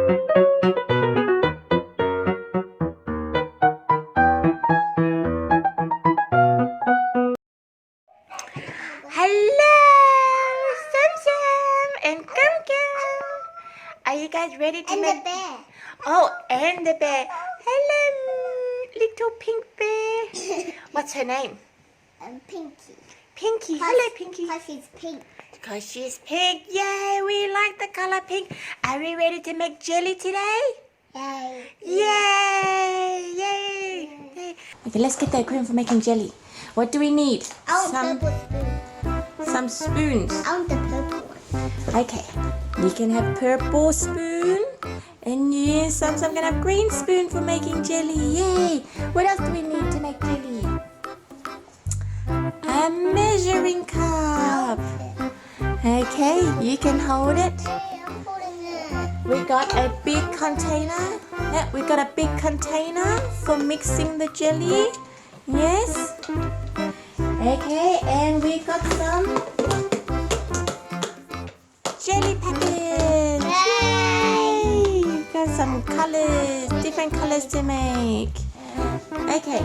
Hello, Summ Gum and Gum Gum. Are you guys ready to make? the bear. Oh, and the bear. Hello, little pink bear. What's her name? Pinky. Pinky. Hello, Pinky. Because she's pink. Because she's pink. Yay, we like the color pink. Are we ready to make jelly today? Yay. Yay! Yay! Yay! Okay, let's get the equipment for making jelly. What do we need? I want purple spoon. Some spoons. I want the purple one. Okay, you can have purple spoon, and yes, I'm gonna have green spoon for making jelly. Yay! What else do we need to make jelly? A measuring cup. Okay, you can hold it. Hey, I'm holding it. We got a big container. Yeah, we got a big container for mixing the jelly. Yes. Okay, and we got some jelly packets. Yay! Got some colors, different colors to make. Okay,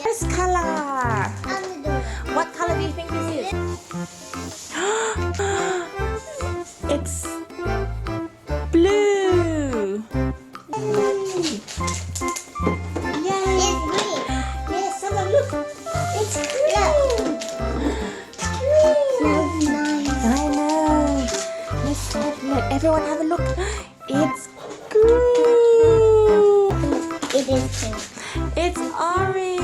first color. What color do you think this is? It's blue. Yay! It's green. Yes, someone look. It's green. Smells nice. I know. Let everyone have a look. It's green. It is pink. It's orange.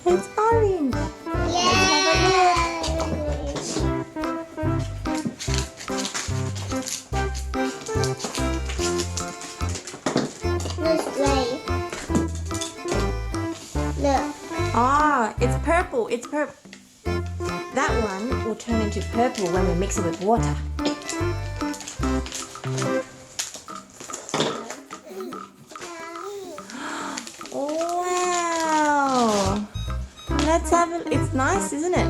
It's orange. Ah, it's purple. It's purple. That one will turn into purple when we mix it with water. Wow. Let's have it. It's nice, isn't it?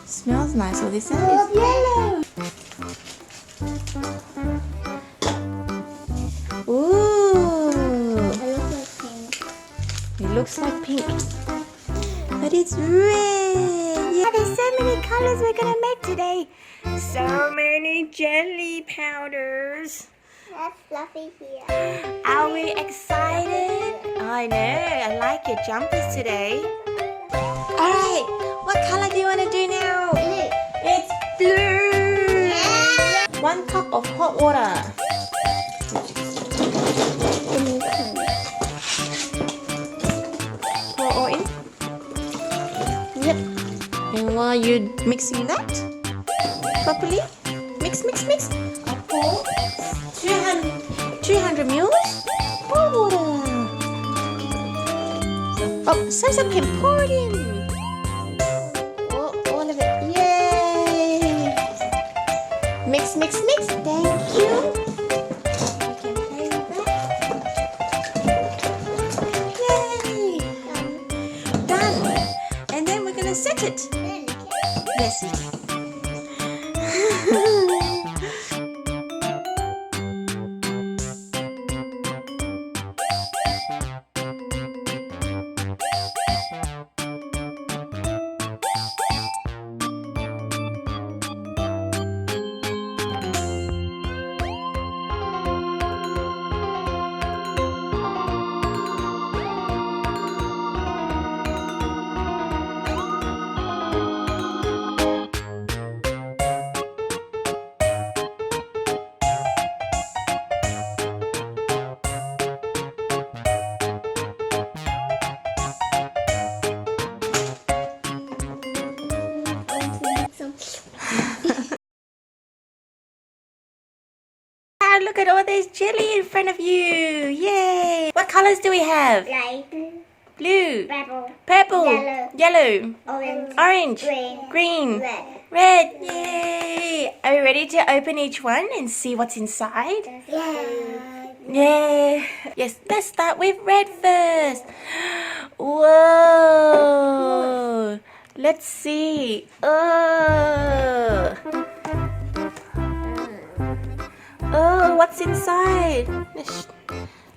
Smells nice. All this is yellow. Ooh. It looks like pink. But it's red. Yeah, there's so many colors we're gonna make today. So many jelly powders. That's fluffy here. Are we excited? I know. I like your jumpers today. Alright, what color do you want to do now? Blue. It's blue. Yeah. 1 cup of hot water. Pour all in. Yep. And while you're mixing that properly, mix. I pour 200 mils hot water. Oh, Summ can pour it in. All of it. Yay! Mix. Thank you. You can play with that. Yay! Done. And then we're gonna set it. Yes. Wow, look at all this jelly in front of you. Yay! What colors do we have? Light. Blue, Purple. purple, Yellow. yellow, Orange. orange, Green. green, Red. Yay! Are we ready to open each one and see what's inside? Yeah. Yeah. Yes, let's start with red first. Whoa! Let's see. Oh. what's inside.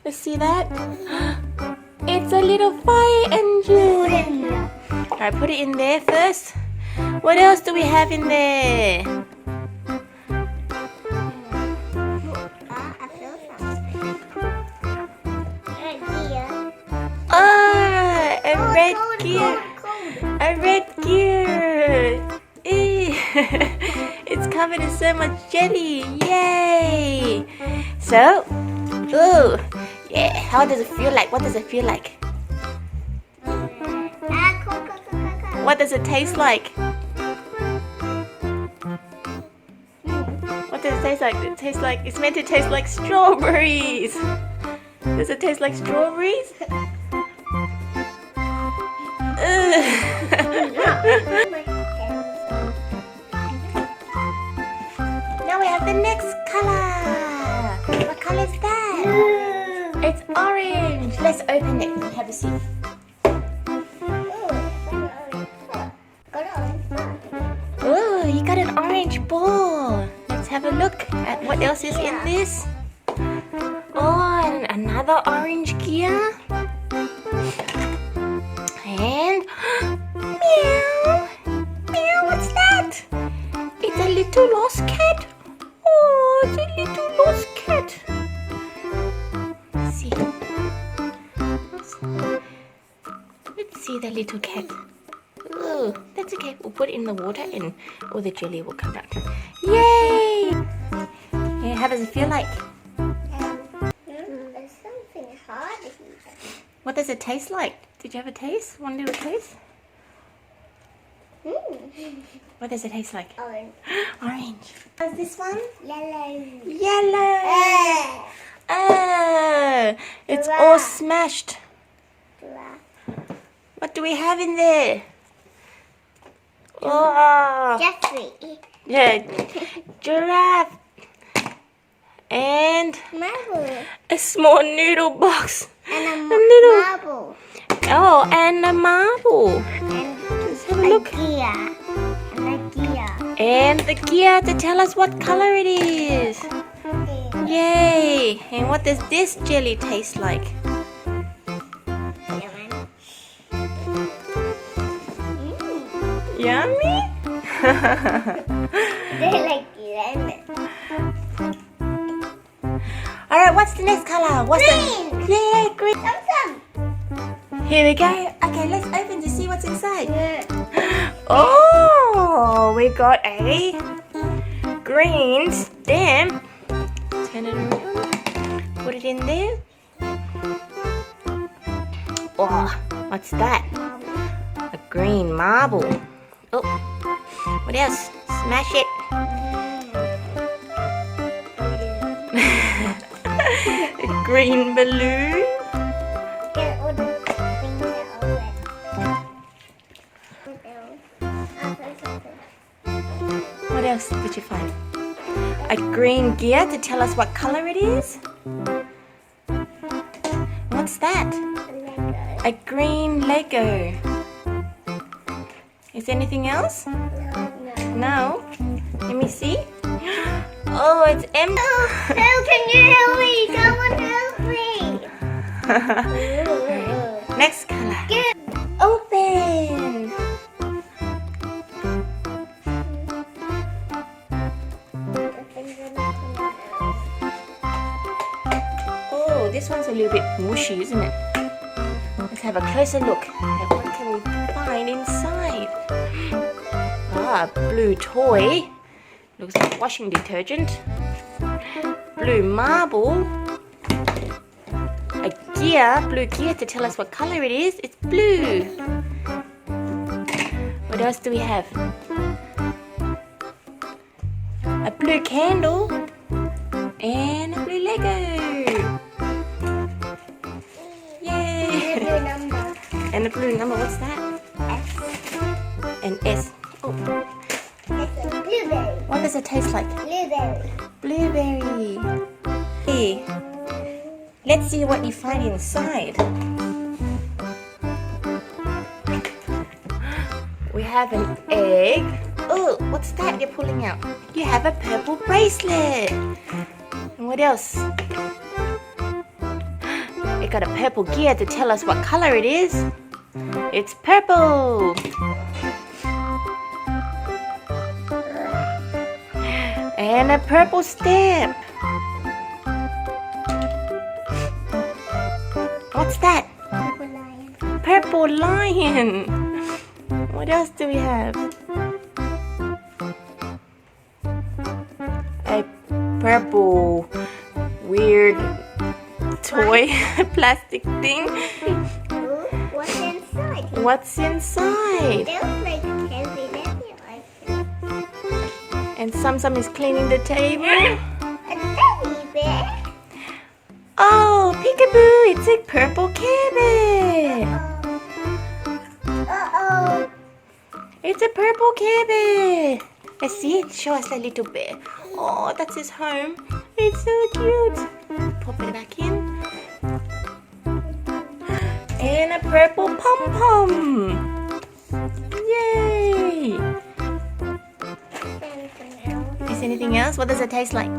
Let's see that. It's a little fire engine. Alright, put it in there first. What else do we have in there? I feel something. Gear. Oh, a red Cold, gear. cold. A red gear. Ew. It's covered in so much jelly. Yay! So, ooh, yeah. How does it feel like? What does it feel like? Cold. What does it taste like? What does it taste like? It tastes like it's meant to taste like strawberries. Does it taste like strawberries? Now we have the next color. What color is that? It's orange. Let's open it. Have a seat. Oh, you got an orange ball. Let's have a look at what else is in this. Oh, and another orange gear. And meow. Meow, what's that? It's a little lost cat. Oh, it's a little lost cat. Let's see. Let's see the little cat. Oh, that's okay. We'll put it in the water and all the jelly will come out. Yay! Yeah, how does it feel like? There's something hard here. What does it taste like? Did you have a taste? One little taste? What does it taste like? Orange. Orange. What's this one? Yellow. Yellow. Oh, it's all smashed. What do we have in there? Oh, Jeffrey. yeah, giraffe. And Marble. a small noodle box. And A little. marble. Oh, and a marble. And Let's have a look. gear. And a gear. And the gear to tell us what color it is. Yay! And what does this jelly taste like? Yummy? They like lemon. Alright, what's the next color? What's Green. the yeah, green. Some. Here we go. Okay, let's open to see what's inside. Oh, we got a green stamp. Turn it around. Put it in there. Oh, what's that? A green marble. Oh, what else? Smash it. A green balloon. Get all the things that are wet. What else did you find? A green gear to tell us what color it is. What's that? A green Lego. Is there anything else? No? Let me see. Oh, it's empty. How can you help me? Someone help me. Next color. Open. Oh, this one's a little bit mushy, isn't it? Let's have a closer look at what can we find inside. Ah, blue toy. Looks like washing detergent. Blue marble. A gear, blue gear to tell us what color it is. It's blue. What else do we have? A blue candle and a blue Lego. Yay! And a blue number, what's that? An S. Oh, It's a blueberry. what does it taste like? Blueberry. Blueberry. Hey, let's see what you find inside. We have an egg. Oh, what's that you're pulling out? You have a purple bracelet. What else? It got a purple gear to tell us what color it is. It's purple. And a purple stamp. What's that? Purple lion. What else do we have? A purple weird toy plastic thing. What's inside? What's inside? It looks like heavy. And Summ is cleaning the table. A teddy bear. Oh, peekaboo! It's a purple Care Bear. Uh-oh. It's a purple Care Bear. Let's see it. Show us that little bear. Oh, that's his home. It's so cute. Pop it back in. And a purple pom-pom. Yay! Is anything else? What does it taste like?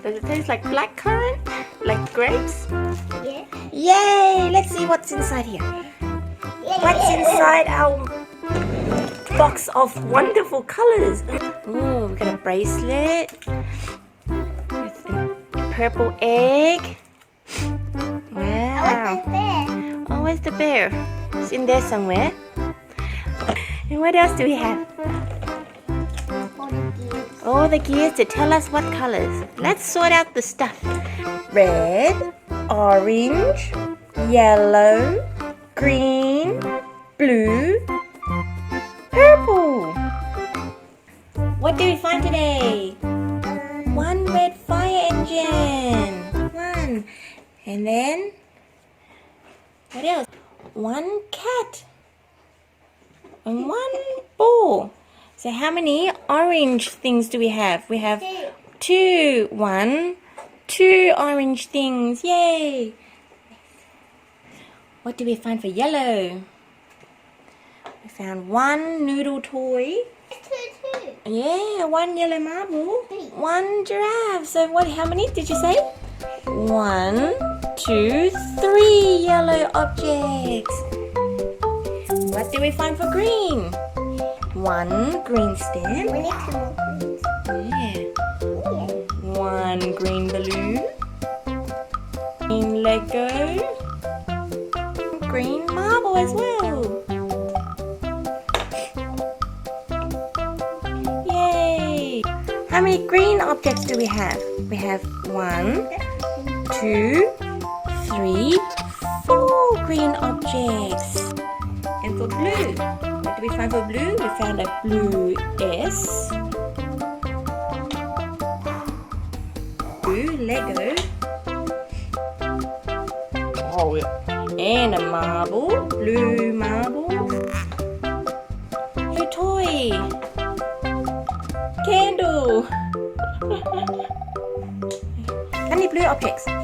Does it taste like blackcurrant? Like grapes? Yeah. Yay! Let's see what's inside here. What's inside our box of wonderful colors? Ooh, we got a bracelet with a purple egg. Wow. Oh, where's the bear? It's in there somewhere. And what else do we have? Oh, the gears to tell us what colors. Let's sort out the stuff. Red, orange, yellow, green, blue, purple. What do we find today? One red fire engine. One. And then, what else? One cat. And one ball. So how many orange things do we have? We have two. Two orange things. Yay! What do we find for yellow? We found one noodle toy. Yeah, one yellow marble. One giraffe. So how many did you say? 1, 2, 3 yellow objects. What do we find for green? One green stamp. We need some more Yeah. One green balloon. Green Lego. Green marble as well. Yay! How many green objects do we have? We have 1, 2, 3, 4 green objects. And for blue, what do we find for blue? We found a blue S. Blue Lego. Oh, and a marble. Blue marble. Blue toy. Candle. How many blue objects? 5.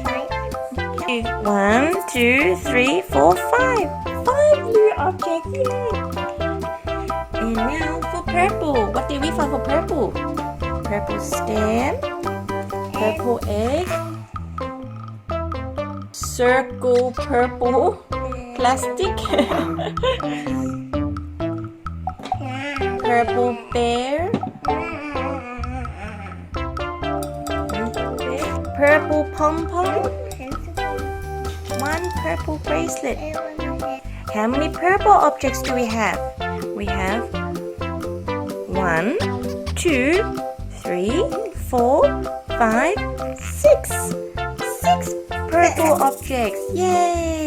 1, 2, 3, 4, 5. 5 blue objects. Yay! And now for purple. What did we find for purple? Purple stamp. Purple egg. Circle purple plastic. Purple bear. Purple pom-pom. One purple bracelet. How many purple objects do we have? We have 1, 2, 3, 4, 5, 6. 6 purple objects. Yay!